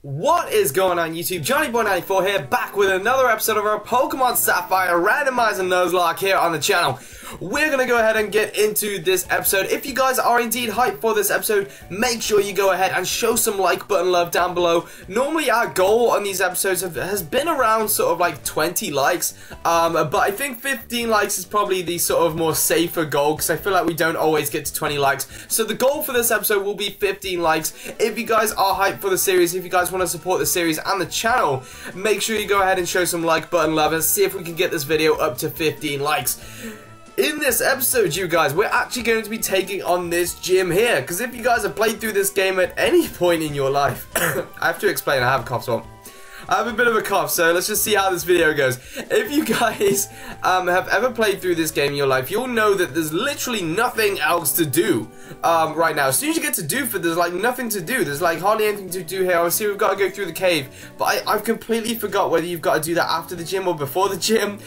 What is going on YouTube? Johnnyboy94 here, back with another episode of our Pokemon Sapphire randomizer nuzlocke here on the channel. We're going to go ahead and get into this episode. If you guys are indeed hyped for this episode, make sure you go ahead and show some like button love down below. Normally our goal on these episodes has been around sort of like 20 likes, but I think 15 likes is probably the sort of more safer goal, because I feel like we don't always get to 20 likes. So the goal for this episode will be 15 likes. If you guys are hyped for the series, if you guys want to support the series and the channel, make sure you go ahead and show some like button love and see if we can get this video up to 15 likes. In this episode, you guys, we're actually going to be taking on this gym here, because if you guys have played through this game at any point in your life, I have to explain, I have a cough, so I have a bit of a cough, so let's just see how this video goes. If you guys have ever played through this game in your life, you'll know that there's literally nothing else to do right now. As soon as you get to Dooford, there's like nothing to do. There's like hardly anything to do here. Obviously, we've got to go through the cave, but I've completely forgot whether you've got to do that after the gym or before the gym.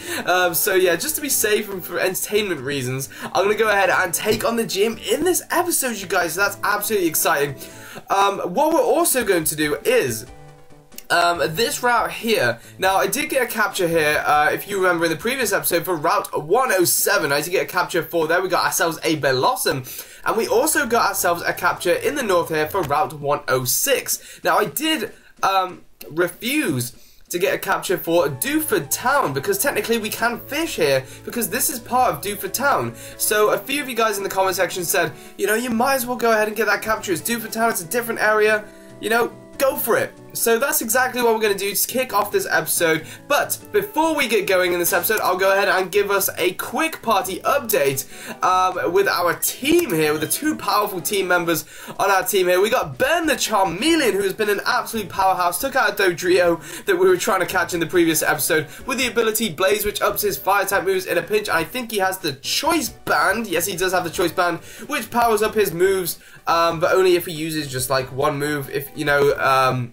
So yeah, just to be safe and for entertainment reasons, I'm going to go ahead and take on the gym in this episode, you guys. So that's absolutely exciting. What we're also going to do is this route here. Now, I did get a capture here, if you remember in the previous episode for Route 107, I did get a capture for there. We got ourselves a Blossom, and we also got ourselves a capture in the north here for Route 106. Now, I did refuse to get a capture for Dooford Town, because technically we can fish here, because this is part of Dooford Town. So a few of you guys in the comment section said, you know, you might as well go ahead and get that capture. It's Dooford Town, it's a different area, you know, go for it. So that's exactly what we're going to do to kick off this episode. But before we get going in this episode, I'll go ahead and give us a quick party update with our team here, with the two powerful team members on our team here. We got Ben the Charmeleon, who has been an absolute powerhouse, took out a Dodrio that we were trying to catch in the previous episode with the ability Blaze, which ups his fire type moves in a pinch. I think he has the Choice Band. Yes, he does have the Choice Band, which powers up his moves, but only if he uses just like one move. If, you know,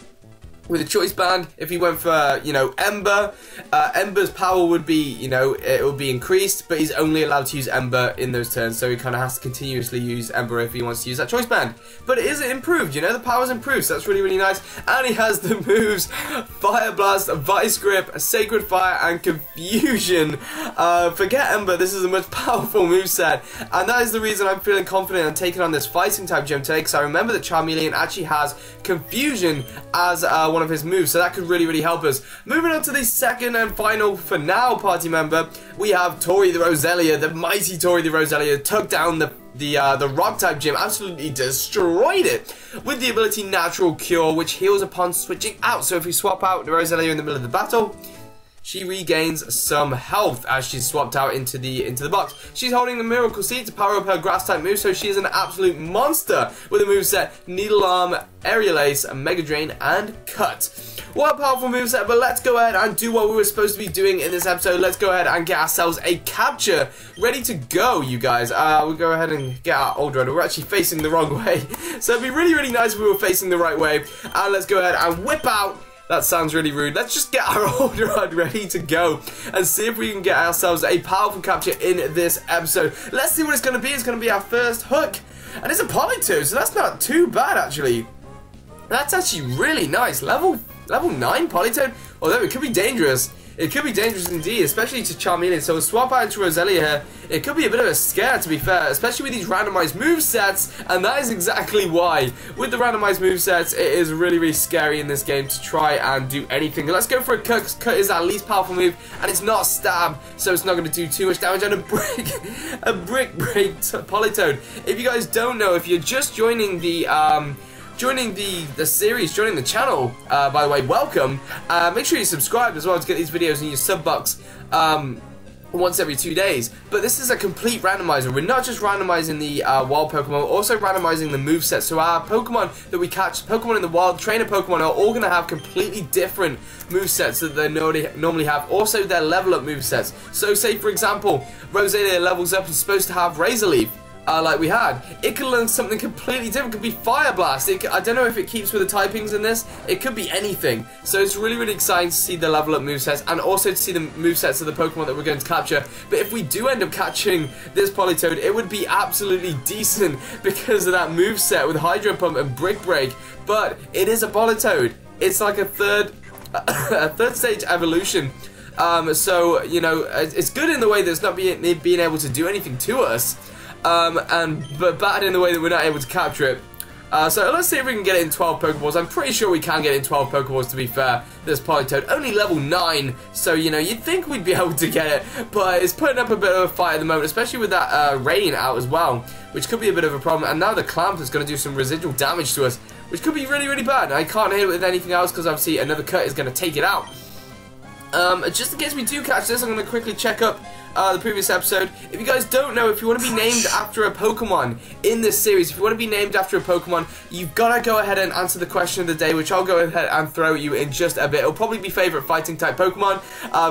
with a Choice Band, if he went for, you know, Ember, Ember's power would be, you know, it would be increased, but he's only allowed to use Ember in those turns, so he kind of has to continuously use Ember if he wants to use that Choice Band. But it is improved, you know, the power's improved, so that's really, really nice. And he has the moves Fire Blast, Vice Grip, Sacred Fire, and Confusion. Forget Ember, this is a much powerful moveset, and that is the reason I'm feeling confident in taking on this fighting type gym today, because I remember that Charmeleon actually has Confusion as one of his moves, so that could really, really help us. Moving on to the second and final for now party member, we have Tori the Roselia, the mighty Tori the Roselia, took down the rock type gym, absolutely destroyed it with the ability Natural Cure, which heals upon switching out. So if we swap out the Roselia in the middle of the battle, she regains some health as she's swapped out into the box. She's holding the Miracle Seed to power up her grass type move, so she is an absolute monster with a moveset Needle Arm, Aerial Ace, Mega Drain, and Cut. What a powerful moveset, but let's go ahead and do what we were supposed to be doing in this episode. Let's go ahead and get ourselves a capture ready to go, you guys. We'll go ahead and get our old runner. We're actually facing the wrong way, so it'd be really, really nice if we were facing the right way. And let's go ahead and whip out. That sounds really rude. Let's just get our old rod ready to go and see if we can get ourselves a powerful capture in this episode. Let's see what it's going to be. It's going to be our first hook, and it's a Politoed, so that's not too bad actually. That's actually really nice. Level 9 Politoed, although it could be dangerous. It could be dangerous indeed, especially to Charmeleon. So we'll swap out into Roselia here. It could be a bit of a scare, to be fair, especially with these randomized movesets, and that is exactly why. With the randomized movesets, it is really, really scary in this game to try and do anything. Let's go for a Cut, because Cut is our least powerful move, and it's not Stab, so it's not going to do too much damage. And a Brick Break Politoed. If you guys don't know, if you're just joining the series, joining the channel, by the way, welcome. Make sure you subscribe as well to get these videos in your sub box once every 2 days. But this is a complete randomizer. We're not just randomizing the wild Pokemon, we're also randomizing the movesets. So our Pokemon that we catch, Pokemon in the wild, trainer Pokemon, are all going to have completely different movesets that they normally have. Also their level up movesets. So say for example, Roselia levels up and is supposed to have Razor Leaf. Like we had, it could learn something completely different. It could be Fire Blast. I don't know if it keeps with the typings in this. It could be anything. So it's really, really exciting to see the level up movesets, and also to see the movesets of the Pokemon that we're going to capture. But if we do end up catching this Politoed, it would be absolutely decent because of that moveset with Hydro Pump and Brick Break. But it is a Politoed. it's like a third stage evolution. So, you know, it's good in the way that it's not being able to do anything to us, but bad in the way that we're not able to capture it. So let's see if we can get it in 12 Pokeballs. I'm pretty sure we can get it in 12 Pokeballs, to be fair. This Politoed, only level 9, so, you know, you'd think we'd be able to get it, but it's putting up a bit of a fight at the moment, especially with that rain out as well, which could be a bit of a problem. And now the Clamp is going to do some residual damage to us, which could be really, really bad. I can't hit it with anything else because obviously another cut is going to take it out. Just in case we do catch this, I'm going to quickly check up the previous episode. If you guys don't know, if you want to be named after a Pokemon in this series, if you want to be named after a Pokemon, you've got to go ahead and answer the question of the day, which I'll go ahead and throw at you in just a bit. It'll probably be favorite fighting type Pokemon,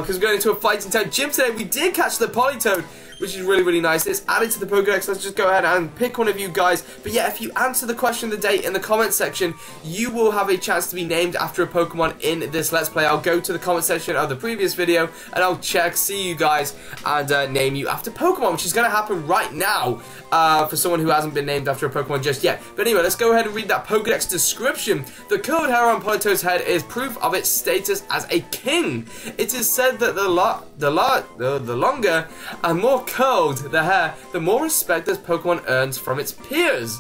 because we're going into a fighting type gym today. We did catch the Politoed, which is really, really nice. It's added to the Pokedex. Let's just go ahead and pick one of you guys. But yeah, if you answer the question of the day in the comment section, you will have a chance to be named after a Pokemon in this Let's Play. I'll go to the comment section of the previous video, and I'll see you guys, and name you after Pokemon, which is going to happen right now for someone who hasn't been named after a Pokemon just yet. But anyway, let's go ahead and read that Pokedex description. The curled hair on Politoed's head is proof of its status as a king. It is said that the longer and more curled the hair, the more respect this Pokemon earns from its peers.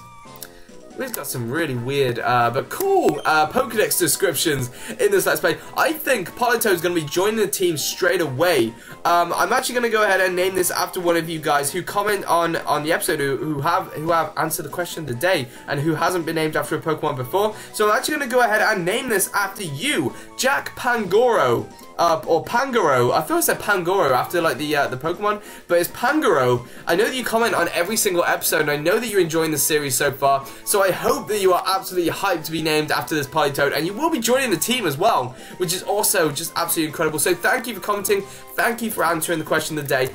We've got some really weird but cool Pokedex descriptions in this Let's Play. I think Politoed is going to be joining the team straight away. I'm actually going to go ahead and name this after one of you guys who comment on the episode, who have answered the question of the day and who hasn't been named after a Pokemon before. So I'm actually going to go ahead and name this after you, Jack Pangoro. Or Pangoro. I thought I said Pangoro after like the Pokemon, but it's Pangoro. I know that you comment on every single episode, and I know that you're enjoying the series so far, so I hope that you are absolutely hyped to be named after this Politoed, and you will be joining the team as well, which is also just absolutely incredible. So thank you for commenting, thank you for answering the question of the day.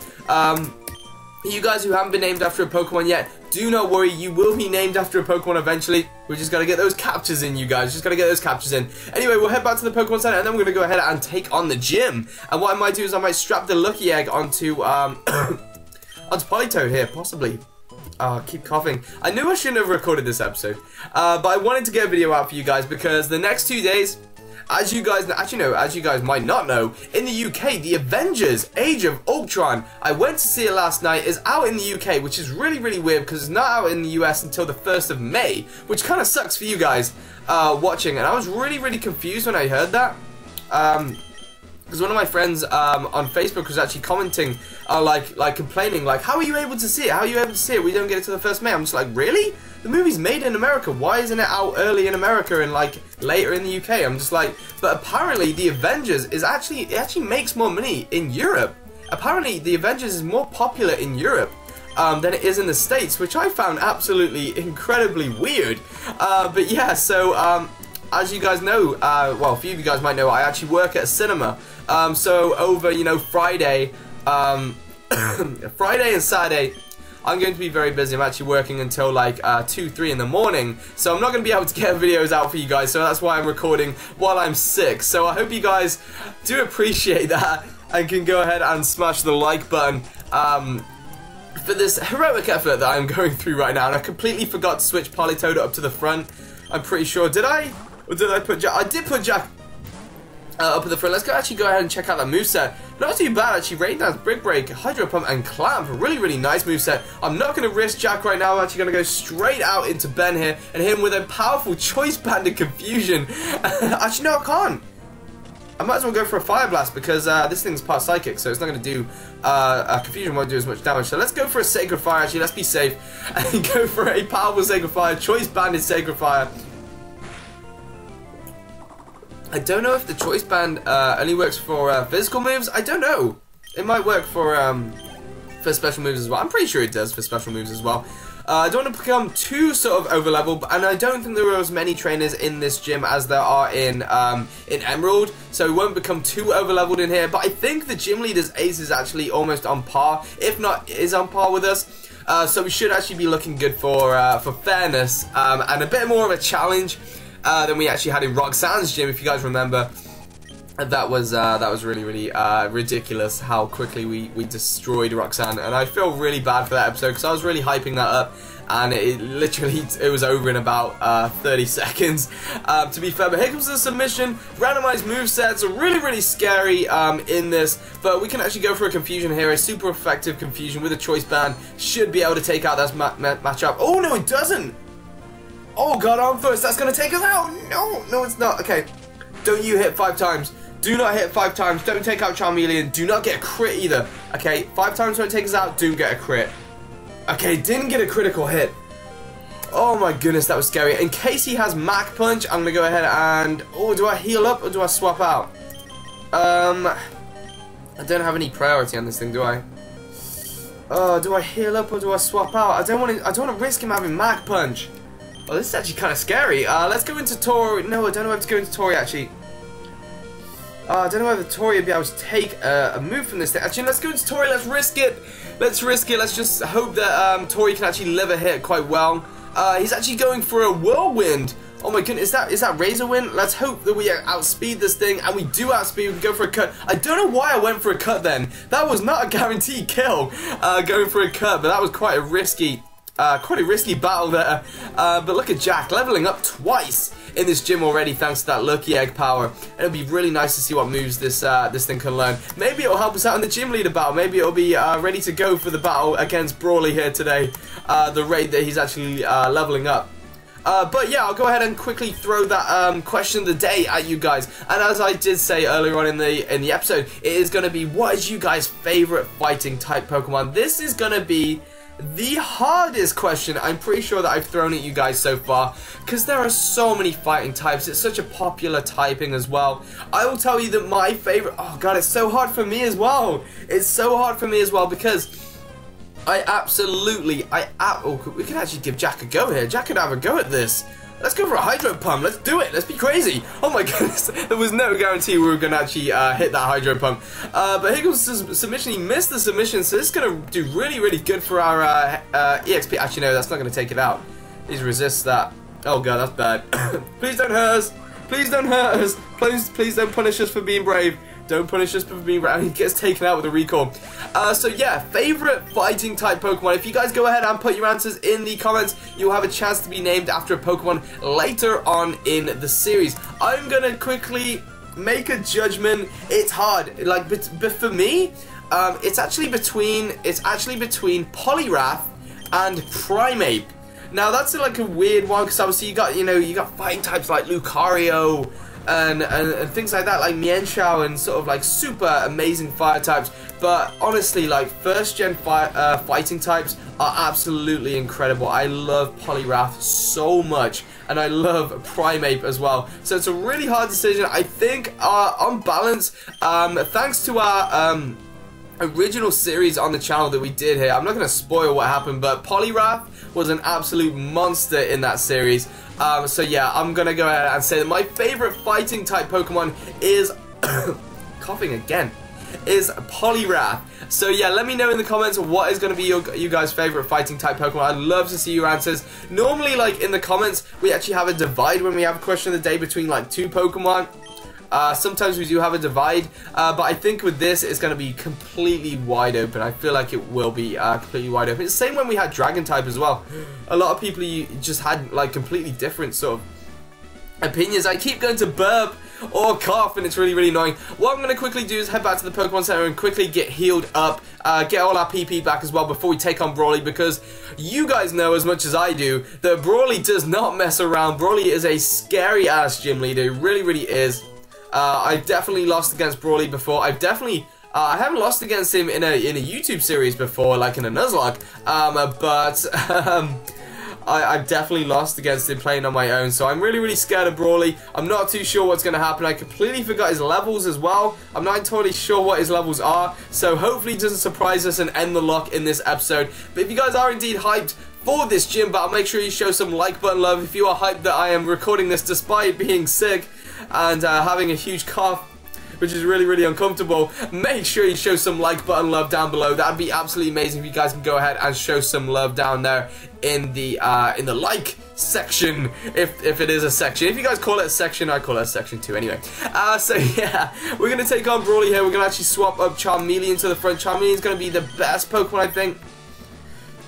You guys who haven't been named after a Pokemon yet, do not worry, you will be named after a Pokemon eventually. We just gotta get those captures in, you guys. Just gotta get those captures in. Anyway, we'll head back to the Pokemon Center, and then we're gonna go ahead and take on the gym. And what I might do is I might strap the Lucky Egg onto onto Politoed here, possibly. Keep coughing. I knew I shouldn't have recorded this episode, but I wanted to get a video out for you guys because the next 2 days, as you guys might not know, in the UK, the Avengers Age of Ultron, I went to see it last night, is out in the UK, which is really, really weird because it's not out in the US until the 1st of May, which kind of sucks for you guys watching, and I was really, really confused when I heard that. Because one of my friends on Facebook was actually commenting, like complaining, like, how are you able to see it? How are you able to see it? We don't get it till the 1st of May. I'm just like, really? The movie's made in America. Why isn't it out early in America and like later in the UK? I'm just like, but apparently the Avengers it actually makes more money in Europe. Apparently the Avengers is more popular in Europe than it is in the States, which I found absolutely incredibly weird. But yeah, so as you guys know, well, a few of you guys might know, I actually work at a cinema. So over, you know, Friday Friday and Saturday, I'm going to be very busy. I'm actually working until like 2, 3 in the morning, so I'm not going to be able to get videos out for you guys, so that's why I'm recording while I'm sick. So I hope you guys do appreciate that and can go ahead and smash the like button for this heroic effort that I'm going through right now. And I completely forgot to switch Politoed up to the front. I'm pretty sure, did I? Or did I put Jack? I did put Jack up at the front. Let's actually go ahead and check out that moveset. Not too bad actually. Rain Dance, Brick Break, Hydro Pump, and Clamp. Really, really nice moveset. I'm not going to risk Jack right now. I'm actually going to go straight out into Ben here and hit him with a powerful Choice Band of Confusion. Actually, no, I can't. I might as well go for a Fire Blast because this thing's part Psychic, so it's not going to do, Confusion won't do as much damage. So let's go for a Sacred Fire, actually, let's be safe, and go for a powerful Sacred Fire, Choice Banded Sacred Fire. I don't know if the Choice Band only works for physical moves. I don't know. It might work for special moves as well. I'm pretty sure it does for special moves as well. I don't want to become too sort of over leveled, and I don't think there are as many trainers in this gym as there are in Emerald, so we won't become too over leveled in here. But I think the gym leader's ace is actually almost on par, if not is on par with us. So we should actually be looking good for fairness and a bit more of a challenge than we actually had in Roxanne's gym, if you guys remember. That was really ridiculous how quickly we destroyed Roxanne, and I feel really bad for that episode because I was really hyping that up, and it was over in about 30 seconds. To be fair, but here comes the submission. Randomized movesets are really scary in this, but we can actually go for a confusion here. A super effective confusion with a choice band should be able to take out that matchup. Oh no, it doesn't. Oh god, arm first. That's gonna take us out. No, it's not. Okay, don't you hit 5 times. Do not hit 5 times. Don't take out Charmeleon. Do not get a crit either. Okay, 5 times won't take us out. Do get a crit. Okay, didn't get a critical hit. Oh my goodness, that was scary. In case he has Mach Punch, I'm gonna go ahead and... Oh, do I heal up or do I swap out? I don't have any priority on this thing, do I? Oh, do I heal up or do I swap out? I don't want to risk him having Mach Punch. Oh, this is actually kind of scary. Let's go into Tori. No, I don't know where to go into Tori actually. I don't know whether Tori would be able to take a move from this thing. Actually, let's go into Tori. Let's risk it. Let's risk it. Let's just hope that Tori can actually live a hit quite well. He's actually going for a whirlwind. Oh my goodness, is that Razor Wind? Let's hope that we outspeed this thing, and we do outspeed. We can go for a cut. I don't know why I went for a cut then. That was not a guaranteed kill, going for a cut, but that was quite a risky battle there. But look at Jack leveling up twice in this gym already thanks to that Lucky Egg power. It'll be really nice to see what moves this thing can learn. Maybe it'll help us out in the gym leader battle. Maybe it'll be ready to go for the battle against Brawly here today. The rate that he's actually leveling up. But yeah, I'll go ahead and quickly throw that question of the day at you guys. And as I did say earlier on in the episode, it is going to be, what is you guys' favorite fighting type Pokemon? This is going to be the hardest question I'm pretty sure that I've thrown at you guys so far, because there are so many fighting types. It's such a popular typing as well. I will tell you that my favorite, oh god, it's so hard for me as well. It's so hard for me as well because we can actually give Jack a go here. Jack could have a go at this. Let's go for a Hydro Pump. Let's do it. Let's be crazy. Oh my goodness. There was no guarantee we were going to actually hit that Hydro Pump. But here goes the submission. He missed the submission, so this is going to do really good for our EXP. Actually, no, that's not going to take it out. Please resist that. Oh god, that's bad. Please don't hurt us. Please don't hurt us. Please don't punish us for being brave. Don't punish us for being brave. He gets taken out with a recall. So yeah, favorite fighting type Pokemon. If you guys go ahead and put your answers in the comments, you'll have a chance to be named after a Pokemon later on in the series. I'm gonna quickly make a judgment. It's hard, like, but for me, it's actually between Poliwrath and Primeape. Now that's like a weird one because obviously you got fighting types like Lucario and things like that, like Mienshao, and sort of like super amazing fire types. But honestly, like first gen fighting types are absolutely incredible. I love Poliwrath so much, and I love Primeape as well. So it's a really hard decision. I think on balance, thanks to our original series on the channel that we did here, I'm not going to spoil what happened, but Poliwrath was an absolute monster in that series. So yeah, I'm going to go ahead and say that my favorite fighting type Pokemon is coughing again, is Poliwrath. So yeah, let me know in the comments what is going to be you guys' favorite fighting type Pokemon. I'd love to see your answers. Normally, like in the comments, we actually have a divide when we have a question of the day between like 2 Pokemon. Sometimes we do have a divide, but I think with this it's going to be completely wide open. I feel like it will be completely wide open. It's the same when we had Dragon type as well. A lot of people just had like completely different sort of opinions. I keep going to burp or cough and it's really annoying. What I'm going to quickly do is head back to the Pokemon Center and quickly get healed up, get all our PP back as well before we take on Brawly, because you guys know as much as I do that Brawly does not mess around. Brawly is a scary ass gym leader. It really is. I've definitely lost against Brawly before. I haven't lost against him in a YouTube series before, like in a Nuzlocke, but I've definitely lost against him playing on my own, so I'm really scared of Brawly. I'm not too sure what's going to happen. I completely forgot his levels as well. I'm not entirely sure what his levels are, so hopefully he doesn't surprise us and end the lock in this episode. But if you guys are indeed hyped for this gym battle, make sure you show some like button love. If you are hyped that I am recording this despite being sick and having a huge cough, which is really, really uncomfortable. Make sure you show some like button love down below. That'd be absolutely amazing if you guys can go ahead and show some love down there in the like section, if it is a section. If you guys call it a section, I call it a section too. Anyway, so yeah, we're gonna take on Brawly here. We're gonna actually swap up Charmeleon to the front. Charmeleon's gonna be the best Pokemon, I think.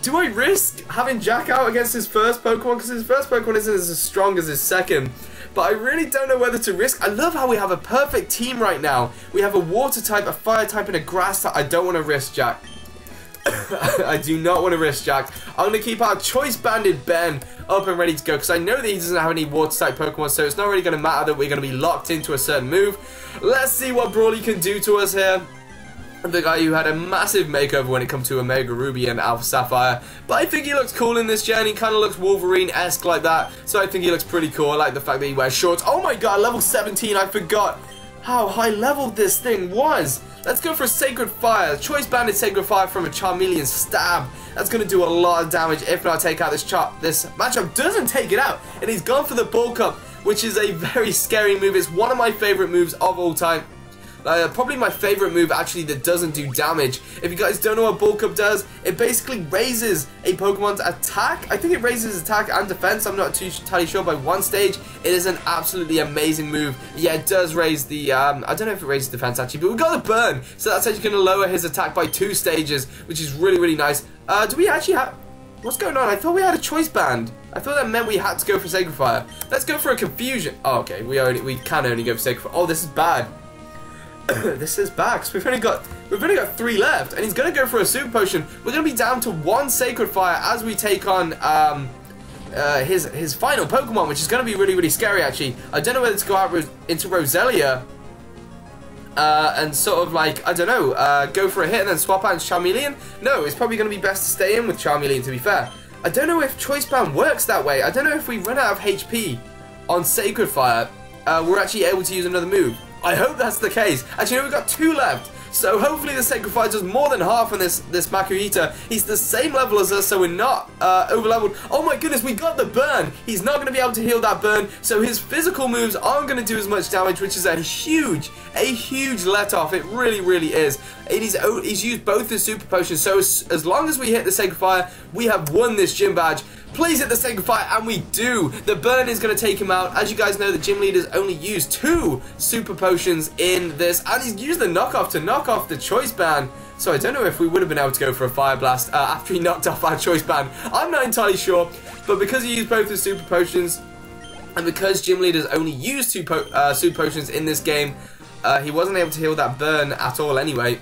Do I risk having Jack out against his first Pokemon? Because his first Pokemon isn't as strong as his second. But I really don't know whether to risk. I love how we have a perfect team right now. We have a water type, a fire type, and a grass type. I don't want to risk Jack. I do not want to risk Jack. I'm going to keep our choice banded Ben up and ready to go, because I know that he doesn't have any water type Pokemon, so it's not really going to matter that we're going to be locked into a certain move. Let's see what Brawly can do to us here. The guy who had a massive makeover when it comes to Omega Ruby and Alpha Sapphire. But I think he looks cool in this gen. He kind of looks Wolverine-esque like that. So I think he looks pretty cool. I like the fact that he wears shorts. Oh my god, level 17. I forgot how high leveled this thing was. Let's go for a Sacred Fire. Choice banded Sacred Fire from a Charmeleon stab. That's going to do a lot of damage. If not, take out this matchup. Doesn't take it out. And he's gone for the Bulk Up, which is a very scary move. It's one of my favorite moves of all time. Probably my favorite move actually that doesn't do damage. If you guys don't know what Bulk Up does, it basically raises a Pokemon's attack. I think it raises attack and defense. I'm not too entirely sure by one stage. It is an absolutely amazing move. Yeah, it does raise the, I don't know if it raises defense actually, but we got the burn. So that's actually going to lower his attack by 2 stages, which is really, really nice. Do we actually have, what's going on? I thought we had a choice band. I thought that meant we had to go for Sacred Fire. Let's go for a Confusion. Oh, okay, we can only go for Sacred Fire. Oh, this is bad. This is bad, because we've only got 3 left, and he's gonna go for a Super Potion. We're gonna be down to 1 Sacred Fire as we take on his final Pokemon, which is gonna be really, really scary actually. I don't know whether to go out into Roselia and sort of like, I don't know, go for a hit and then swap out into Charmeleon. No, it's probably gonna be best to stay in with Charmeleon, to be fair. I don't know if Choice Band works that way. I don't know if we run out of HP on Sacred Fire, we're actually able to use another move. I hope that's the case. Actually, no, we've got 2 left. So hopefully the Sacred Fire does more than half on this Makuhita. He's the same level as us, so we're not over-leveled. Oh my goodness, we got the burn. He's not going to be able to heal that burn, so his physical moves aren't going to do as much damage, which is a huge let-off. It really, really is. He's used both the Super Potions, so as long as we hit the Sacred Fire, we have won this gym badge. Please hit the Sacred Fire, and we do. The burn is going to take him out. As you guys know, the gym leaders only use 2 Super Potions in this, and he's used the knockoff to knock off the Choice Band. So I don't know if we would have been able to go for a Fire Blast after he knocked off our Choice Band. I'm not entirely sure, but because he used both the Super Potions, and because gym leaders only use 2 Super Potions in this game, he wasn't able to heal that burn at all anyway.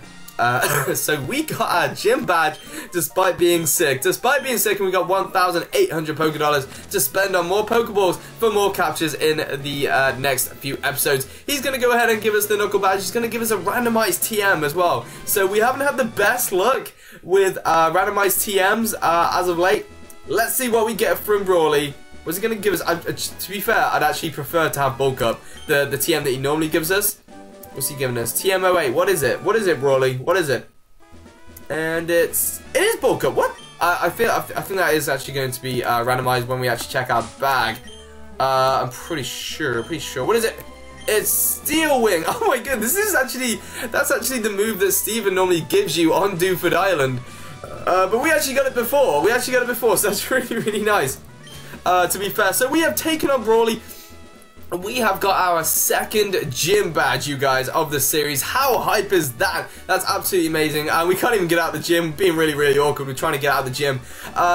So we got our gym badge despite being sick. Despite being sick, and we got 1,800 Pokédollars to spend on more Pokeballs for more captures in the next few episodes. He's going to go ahead and give us the Knuckle badge. He's going to give us a randomized TM as well. So we haven't had the best luck with randomized TMs as of late. Let's see what we get from Brawly. Was he going to give us, to be fair, I'd actually prefer to have Bulk Up, the TM that he normally gives us. What's he giving us? TM08. What is it? What is it, Brawly? What is it? And it is Bulk Up. What? I think that is actually going to be randomized when we actually check our bag. I'm pretty sure. What is it? It's Steel Wing. Oh my god, that's actually the move that Steven normally gives you on Dooford Island. But we actually got it before. So that's really, really nice. To be fair, so we have taken on Brawly. We have got our 2nd gym badge, you guys, of the series. How hype is that? That's absolutely amazing. We can't even get out of the gym. Being really, really awkward. We're trying to get out of the gym.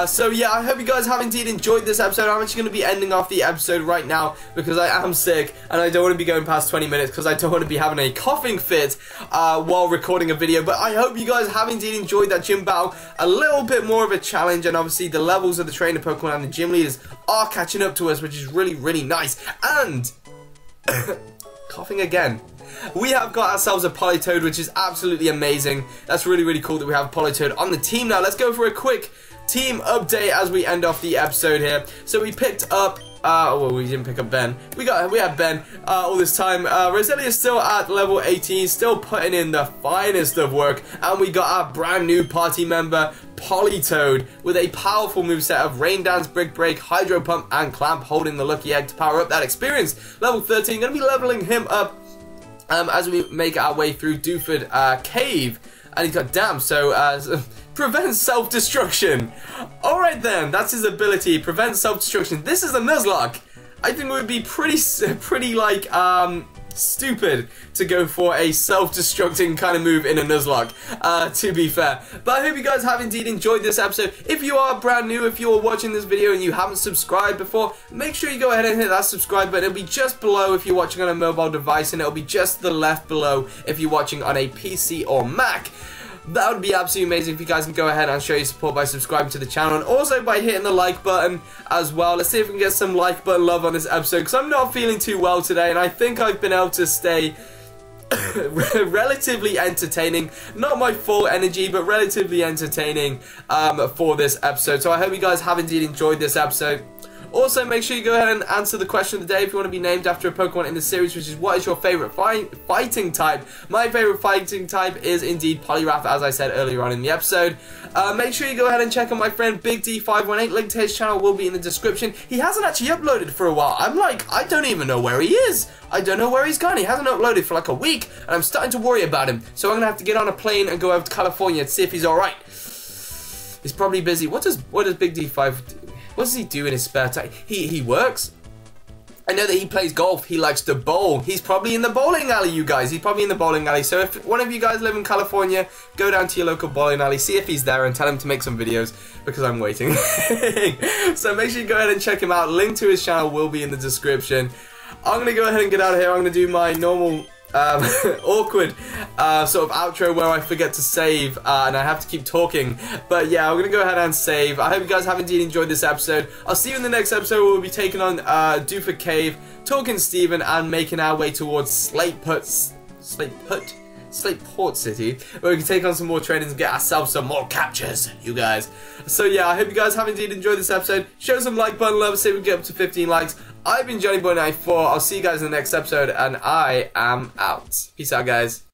So yeah, I hope you guys have indeed enjoyed this episode. I'm actually going to be ending off the episode right now because I am sick and I don't want to be going past 20 minutes because I don't want to be having a coughing fit while recording a video. But I hope you guys have indeed enjoyed that gym battle. A little bit more of a challenge, and obviously the levels of the trainer Pokemon and the gym leaders are catching up to us, which is really, really nice. And coughing again. We have got ourselves a Politoed, which is absolutely amazing. That's really, really cool that we have Politoed on the team now. Let's go for a quick team update as we end off the episode here. So we picked up well, we didn't pick up Ben. We had Ben all this time. Roselia is still at level 18, still putting in the finest of work, and we got our brand new party member, Politoed, with a powerful moveset of Rain Dance, Brick Break, Hydro Pump, and Clamp, holding the Lucky Egg to power up that experience. Level 13, going to be leveling him up as we make our way through Dooford Cave. And he's got damn, so prevent self-destruction. Alright then, that's his ability, prevent self-destruction. This is a nuzlocke. I think it would be pretty like stupid to go for a self-destructing kind of move in a nuzlocke, to be fair. But I hope you guys have indeed enjoyed this episode. If you are brand new, if you're watching this video and you haven't subscribed before, make sure you go ahead and hit that subscribe button. It'll be just below if you're watching on a mobile device, and it'll be just to the left below if you're watching on a PC or Mac. That would be absolutely amazing if you guys can go ahead and show your support by subscribing to the channel, and also by hitting the like button as well. Let's see if we can get some like button love on this episode, because I'm not feeling too well today, and I think I've been able to stay relatively entertaining. Not my full energy, but relatively entertaining for this episode. So I hope you guys have indeed enjoyed this episode. Also, make sure you go ahead and answer the question of the day if you want to be named after a Pokemon in the series, which is, what is your favorite fighting type? My favorite fighting type is indeed Poliwrath, as I said earlier on in the episode. Make sure you go ahead and check out my friend Big D518. Link to his channel will be in the description. He hasn't actually uploaded for a while. I'm like, I don't even know where he is. I don't know where he's gone. He hasn't uploaded for like a week, and I'm starting to worry about him. So I'm going to have to get on a plane and go over to California to see if he's alright. He's probably busy. What does Big D5 do? What does he do in his spare time? He works. I know that he plays golf. He likes to bowl. He's probably in the bowling alley, you guys. He's probably in the bowling alley. So if one of you guys live in California, go down to your local bowling alley, see if he's there, and tell him to make some videos, because I'm waiting. So make sure you go ahead and check him out. Link to his channel will be in the description. I'm going to go ahead and get out of here. I'm going to do my normal awkward sort of outro where I forget to save and I have to keep talking. But yeah, I'm gonna go ahead and save. I hope you guys have indeed enjoyed this episode. I'll see you in the next episode where we'll be taking on Dooford Cave, talking Steven, and making our way towards Slateport City, where we can take on some more trainings and get ourselves some more captures, you guys. So yeah, I hope you guys have indeed enjoyed this episode. Show some like button love, see if we can get up to 15 likes. I've been Johnnyboy94. I'll see you guys in the next episode, and I am out. Peace out, guys.